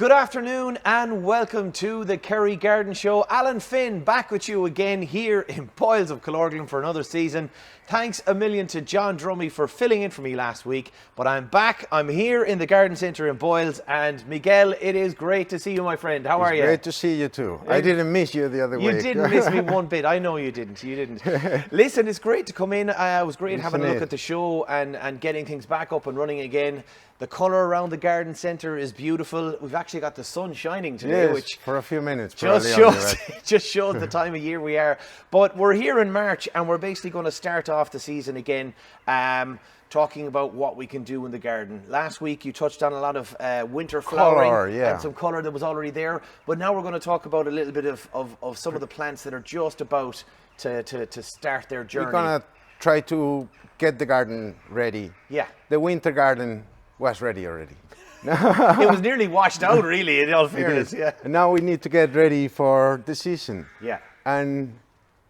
Good afternoon and welcome to the Kerry Garden Show. Alan Finn back with you again here in Boyles of Killorglin for another season. Thanks a million to John Drummy for filling in for me last week. But I'm back. I'm here in the Garden Centre in Boyles. And Miguel, it is great to see you, my friend. How are you? Great to see you too. I didn't miss you the other week. You didn't miss me one bit. I know you didn't. You didn't. Listen, it's great to come in. It was great having a look at the show and getting things back up and running again. The colour around the garden centre is beautiful. We've actually got the sun shining today, yes, which for a few minutes just shows the time of year we are. But we're here in March and we're basically going to start off the season again, talking about what we can do in the garden. Last week you touched on a lot of winter flowering and some colour that was already there. But now we're going to talk about a little bit of some of the plants that are just about to start their journey. We're going to try to get the garden ready. Yeah. The winter garden was ready already. It was nearly washed out, really, in all fairness. Yeah. And now we need to get ready for the season. Yeah. And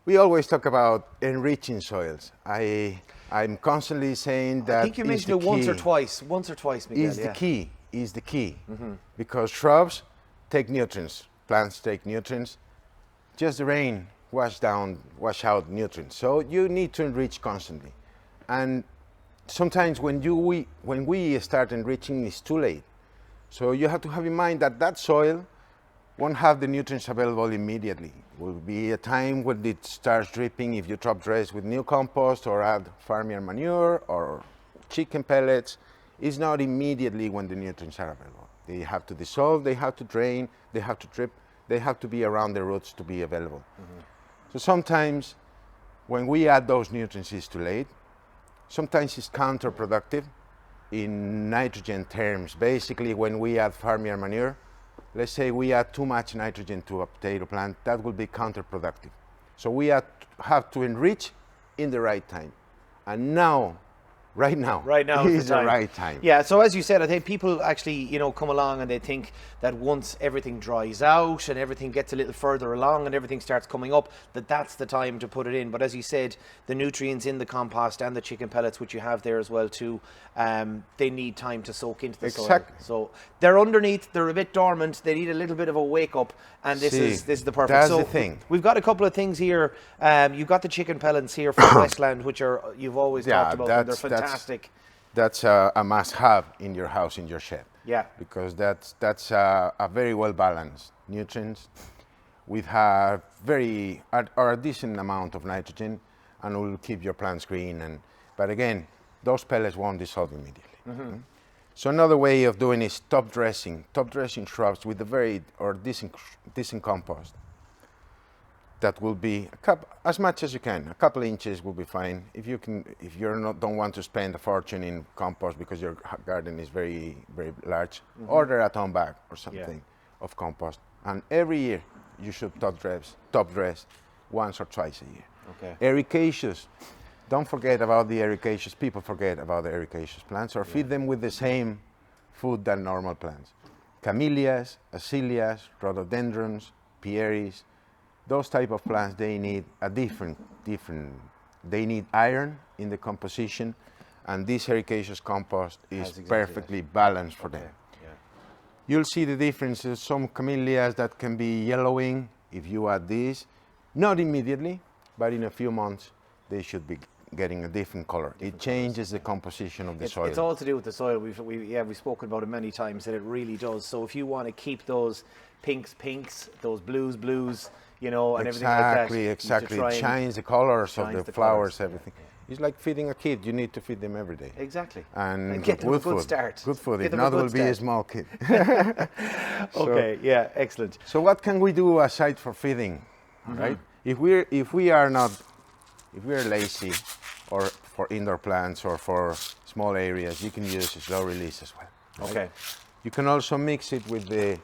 we always talk about enriching soils. I'm constantly saying that I think you mentioned it once or twice, Miguel. Is the key. Mm-hmm. Because shrubs take nutrients, plants take nutrients. Just the rain wash out nutrients. So you need to enrich constantly. And sometimes when we start enriching, it's too late. So you have to have in mind that soil won't have the nutrients available immediately. Will be a time when it starts dripping if you top dress with new compost or add farmyard manure or chicken pellets. It's not immediately when the nutrients are available. They have to dissolve, they have to drain, they have to drip, they have to be around the roots to be available. Mm-hmm. So sometimes when we add those nutrients, it's too late. Sometimes it's counterproductive in nitrogen terms. Basically, when we add farmyard manure, let's say we add too much nitrogen to a potato plant, that will be counterproductive. So we have to enrich in the right time. And right now is the right time. Yeah, so as you said, I think people actually, come along and they think that once everything dries out and everything gets a little further along and everything starts coming up, that's the time to put it in. But as you said, the nutrients in the compost and the chicken pellets, which you have there as well too, they need time to soak into the soil. So they're underneath, they're a bit dormant, they need a little bit of a wake up, and this is the perfect. That's the thing. We've got a couple of things here. You've got the chicken pellets here from Westland, which you've always talked about, and they're fantastic. That's a must-have in your house, in your shed. Yeah. Because that's a very well-balanced nutrients. We have a decent amount of nitrogen, and will keep your plants green. But again, those pellets won't dissolve immediately. Mm-hmm. So another way of doing is top dressing shrubs with decent compost. That will be as much as you can. A couple inches will be fine. If you don't want to spend a fortune in compost because your garden is very, very large, order a ton bag or something of compost. And every year you should top dress once or twice a year. Okay. Ericaceous. Don't forget about the ericaceous. People forget about the ericaceous plants or feed them with the same food than normal plants. Camellias, azaleas, rhododendrons, pieris. Those type of plants, they need they need iron in the composition, and this ericaceous compost is perfectly balanced for them. Yeah. You'll see the differences. Some camellias that can be yellowing if you add this, not immediately, but in a few months, they should be getting a different color. It changes the composition of the soil. It's all to do with the soil. We've spoken about it many times, that it really does. So if you want to keep those pinks, those blues, and everything like that. Exactly. It shines the colors of the flowers, everything. It's like feeding a kid. You need to feed them every day. Exactly. And get them a good food. start. Good food. If not, will be a small kid. Okay. Yeah. Excellent. So what can we do aside for feeding, right? If we're lazy, or for indoor plants or for small areas, you can use slow release as well. Right? Okay. You can also mix it with the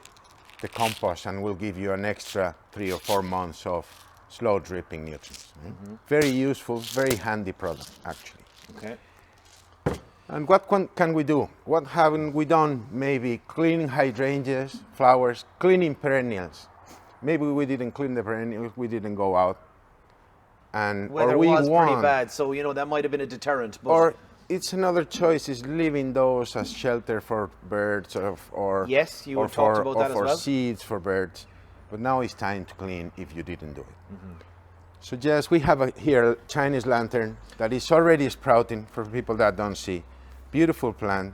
compost, and will give you an extra 3 or 4 months of slow dripping nutrients. Right? Very useful, very handy product, actually. Okay. And what can we do? What haven't we done? Maybe cleaning hydrangeas, flowers, cleaning perennials. Maybe we didn't clean the perennials, we didn't go out. Weather was pretty bad, so that might have been a deterrent. But it's another choice is leaving those as shelter for birds or Yes, you or had talked for, about or that as for well. seeds for birds. But now it's time to clean if you didn't do it. So yes, we have here a Chinese lantern that is already sprouting for people that don't see. Beautiful plant.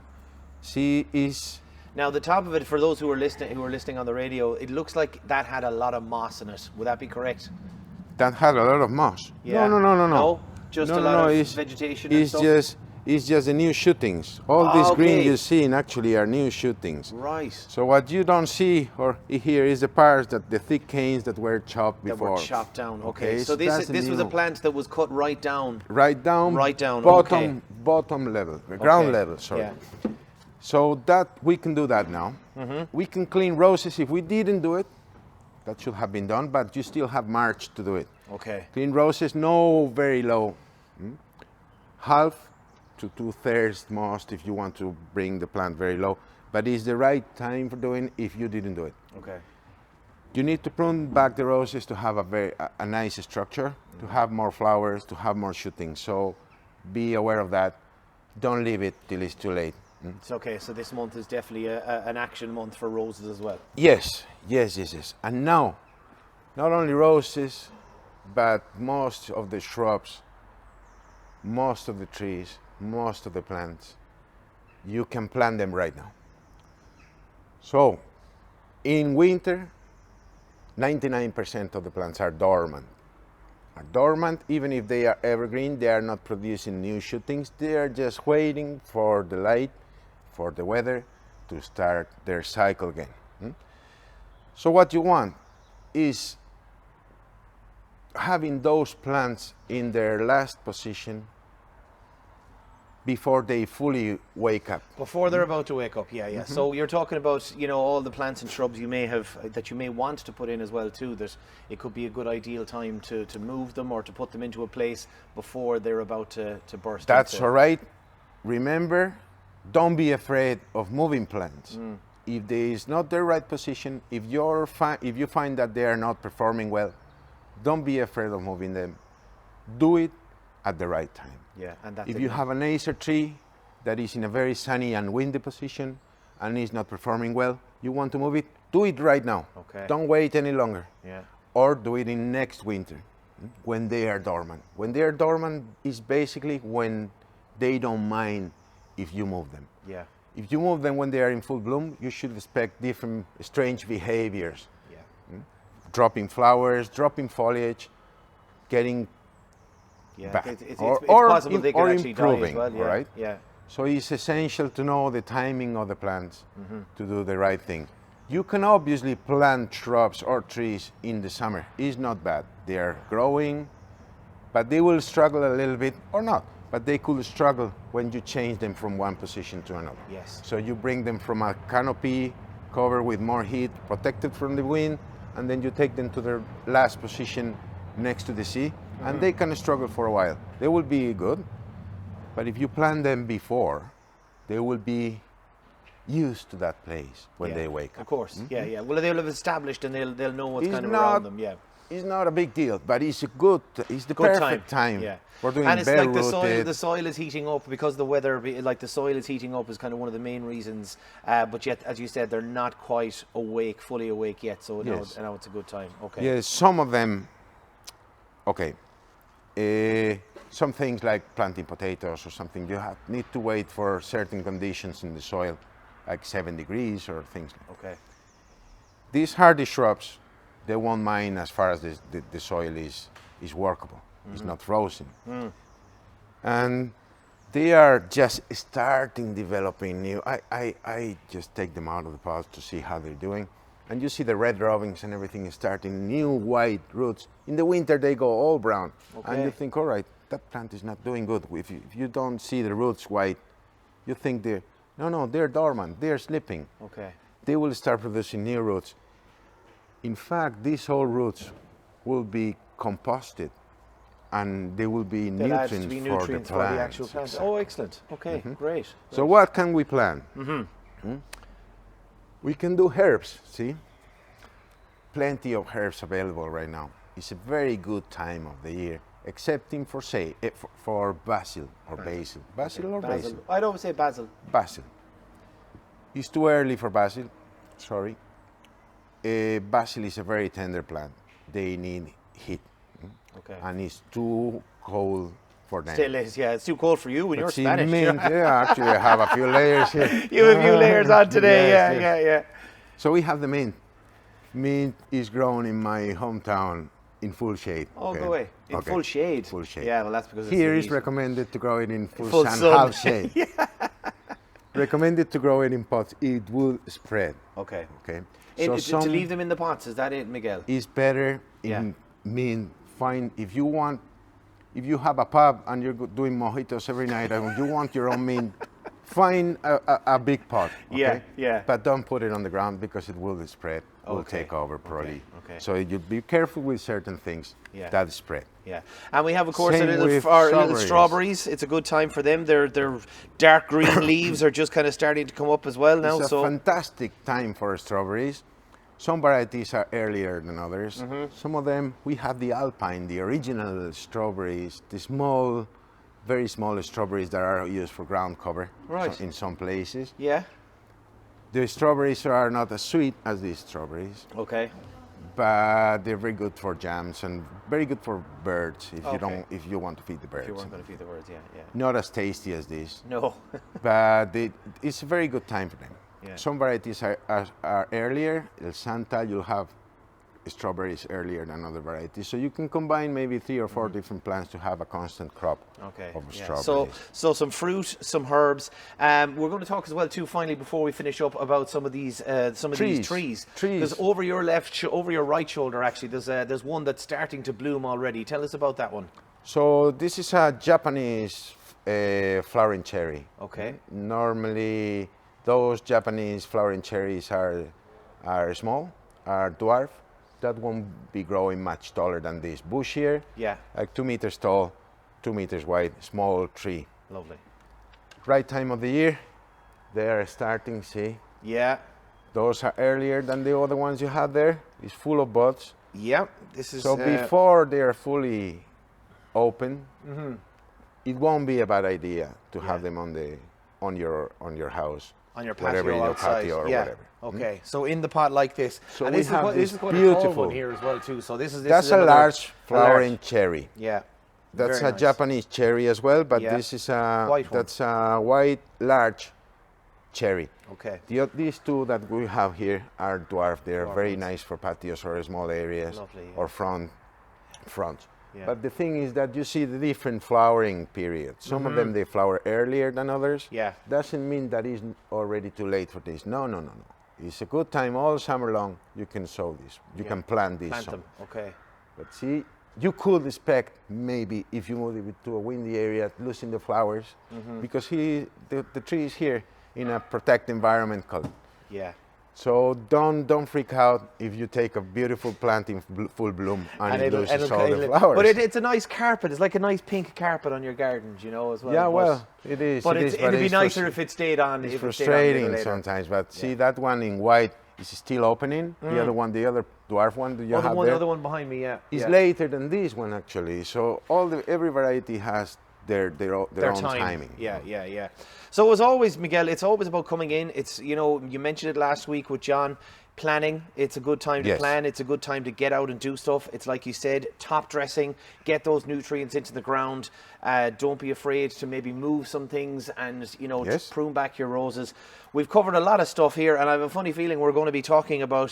See is Now the top of it, for those who are listening on the radio, it looks like that had a lot of moss in it. Would that be correct? that had a lot of moss. Yeah. No. No? Just No, a no, lot no. of It's, vegetation and it's stuff? just the new shootings. All Ah, this green okay. you see actually are new shootings. Right. So what you don't see or hear is the parts that the thick canes that were chopped That before. were chopped down. Okay. So that's this was a new. plant that was cut right down. Right down. Right down, Bottom okay. bottom level, ground Okay. level. Sorry. Yeah. So that we can do that now. We can clean roses if we didn't do it. That should have been done, but you still have March to do it. Okay. Clean roses, no very low. Half to 2/3 most if you want to bring the plant very low. But it's the right time for doing if you didn't do it. Okay. You need to prune back the roses to have a nice structure, to have more flowers, to have more shootings. So be aware of that. Don't leave it till it's too late. It's okay. So this month is definitely an action month for roses as well. Yes. And now, not only roses, but most of the shrubs, most of the trees, most of the plants, you can plant them right now. So, in winter, 99% of the plants are dormant. Even if they are evergreen, they are not producing new shootings. They are just waiting for the light, for the weather to start their cycle again. So what you want is having those plants in their last position before they fully wake up. Before they're about to wake up, yeah. So you're talking about, all the plants and shrubs you may have, that you may want to put in as well too, that it could be a good ideal time to move them or to put them into a place before they're about to burst. That's all right. Remember, don't be afraid of moving plants. If there is not the right position, if you find that they are not performing well, don't be afraid of moving them. Do it at the right time. Yeah, and that's If you have an acer tree that is in a very sunny and windy position and is not performing well, you want to move it, do it right now. Okay. Don't wait any longer. Yeah. Or do it in next winter when they are dormant. When they are dormant is basically when they don't mind if you move them. Yeah. If you move them when they are in full bloom, you should expect different strange behaviors. Yeah. Dropping flowers, dropping foliage, getting Yeah. back. It's possible they can actually die as improving, well. Yeah. right? Yeah. So it's essential to know the timing of the plants to do the right thing. You can obviously plant shrubs or trees in the summer. It's not bad. They are growing, but they will struggle a little bit or not. But they could struggle when you change them from one position to another. Yes. So you bring them from a canopy covered with more heat, protected from the wind, and then you take them to their last position next to the sea, and they can struggle for a while. They will be good, but if you plant them before, they will be used to that place when they wake up. Of course. Yeah. Well, they'll have established and they'll know what's It's kind of not- around them. Yeah. It's not a big deal, but it's the Good perfect time. Yeah. for doing And it's bare like the rooted. soil is heating up because the weather, like the soil is heating up is kind of one of the main reasons. But yet, as you said, they're not quite fully awake yet. So Yes. now it's a good time. Okay. Yes, some of them. Okay. Some things like planting potatoes or something, you need to wait for certain conditions in the soil, like 7 degrees or things like that. Okay. These hardy shrubs, they won't mind as far as the soil is workable. It's not frozen. And they are just starting developing new. I just take them out of the pot to see how they're doing. And you see the red robins and everything is starting new white roots. In the winter, they go all brown. And you Okay. think, all right, that plant is not doing good. If you don't see the roots white, you think they're dormant, they're sleeping. Okay. They will start producing new roots. In fact, these old roots will be composted and they will be They'll add to nutrients, be for nutrients the for plants. the actual plant. Exactly. Oh, excellent. Okay, great. So what can we plant? We can do herbs, see? Plenty of herbs available right now. It's a very good time of the year excepting for basil or basil. Basil or basil? I'd always say basil. Basil. It's too early for basil. Sorry. Basil is a very tender plant. They need heat. Okay. And it's too cold for them. Still is, yeah. It's too cold for you when you're See, Spanish. mint, yeah, actually I have a few layers here. You have a few layers on today, Yes, yeah, yes. yeah. So we have the mint. Mint is grown in my hometown in full shade. Oh, okay? go away. In Okay. full shade. Full shade. Yeah, well, that's because it's Here the is heat. recommended to grow it in full, Full sun, sun. half shade. Recommended to grow it in pots. It will spread. Okay. Okay. To leave them in the pots, is that it, Miguel? Is better in mint. Find if you have a pub and you're doing mojitos every night and you want your own mint, find a big pot. Okay? Yeah, yeah. But don't put it on the ground because it will spread. Will Okay. take over probably. Okay. So you be careful with certain things that spread. Yeah, and we have, of course, Same our with little strawberries. It's a good time for them. Their dark green leaves are just kind of starting to come up as well now. It's a fantastic time for strawberries. Some varieties are earlier than others. Some of them, we have the Alpine, the original strawberries, the small, very small strawberries that are used for ground cover Right. in some places. Yeah. The strawberries are not as sweet as these strawberries, Okay. but they're very good for jams and very good for birds if you want to feed the birds. If you weren't going to feed the birds, yeah. Not as tasty as this, No. but it's a very good time for them. Yeah. Some varieties are earlier. El Santa, you'll have strawberries earlier than other varieties. So you can combine maybe 3 or 4 different plants to have a constant crop of strawberries. So some fruit, some herbs. We're going to talk as well too, finally, before we finish up, about some of these these trees. Because over your over your right shoulder, actually, there's one that's starting to bloom already. Tell us about that one. So this is a Japanese flowering cherry. Okay. Normally, those Japanese flowering cherries are small, are dwarf. That won't be growing much taller than this bush here. Yeah. Like 2 meters tall, 2 meters wide, small tree. Lovely. Right time of the year, they are starting, see? Yeah. Those are earlier than the other ones you had there. It's full of buds. Yeah. This is So before they are fully open, it won't be a bad idea to have them on your house. on your whatever, patio in your outside. patio or yeah. whatever. Okay. So in the pot like this. So and we this have is this quite a tall beautiful one here as well too. So this is That's a another- large flowering large. cherry. Yeah. That's Very a nice. Japanese cherry as well, but Yeah. this is a White one. that's a white large cherry. Okay. These two that we have here are dwarf. They're Dwarf very ones. nice for patios or small areas Lovely, yeah. or front. Yeah. But the thing is that you see the different flowering periods. Some of them they flower earlier than others. Yeah. Doesn't mean that it's already too late for this. No. It's a good time all summer long. You can sow this. You can plant this. Plant them. Okay. But see, you could expect maybe if you move it to a windy area, losing the flowers, because the tree is here in a protected environment color. Yeah. So don't freak out if you take a beautiful plant in full bloom and it loses all the flowers. But it's a nice carpet. It's like a nice pink carpet on your gardens, you know, as well. Yeah, But- well, it is. But it is, it'd be it's nicer if it stayed on. It's if it stayed on a little frustrating later. sometimes, but see that one in white is still opening. The other one, the other dwarf one that you have The there, other one behind me, yeah. is yeah. later than this one actually. So every variety has their own timing. Yeah. So as always, Miguel, it's always about coming in. It's, you know, you mentioned it last week with John. Planning, it's a good time to Yes. plan. It's a good time to get out and do stuff. It's like you said, top dressing, get those nutrients into the ground. Don't be afraid to maybe move some things and, you know, Yes. prune back your roses. We've covered a lot of stuff here, and I have a funny feeling we're going to be talking about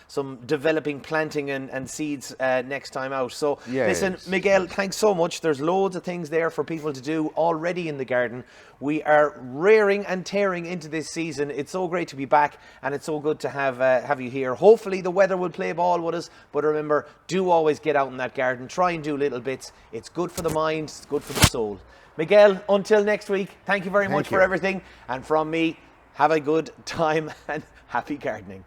some developing planting and seeds next time out. So listen, Yes. Miguel, thanks so much. There's loads of things there for people to do already in the garden. We are rearing and tearing into this season. It's so great to be back, and it's so good to have you here. Hopefully the weather will play ball with us, but remember, do always get out in that garden. Try and do little bits. It's good for the mind, it's good for the soul. Miguel, until next week, thank you very much for everything. And from me, have a good time and happy gardening.